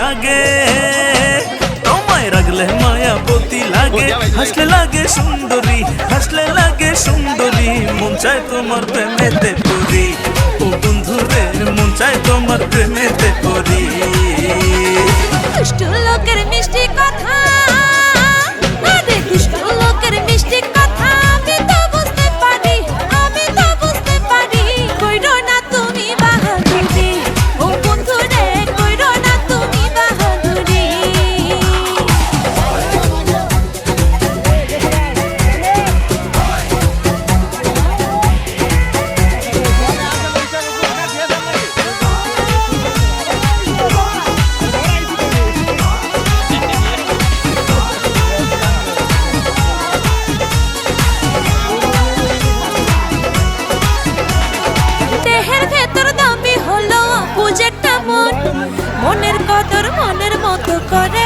লাগে তোমায় রাখলে মায়াবতী লাগে, হাসলে লাগে সুন্দরী, হাসলে লাগে সুন্দরী, মন চায় তোমার প্রেমেতে পড়ি। ও বন্ধু রে মন চায় তোমার প্রেমেতে পড়ি। দুষ্ট লোকের মিষ্টি কথা, আরে দুষ্ট লোকের মিষ্টি কথা আমি তো বুঝতে পারি, আমি তো বুঝতে পারি। কইরো না তুমি বাহাদুরি, ও বন্ধু রে কইরো না তুমি বাহাদুরি। মনের কদর মনের মতো করে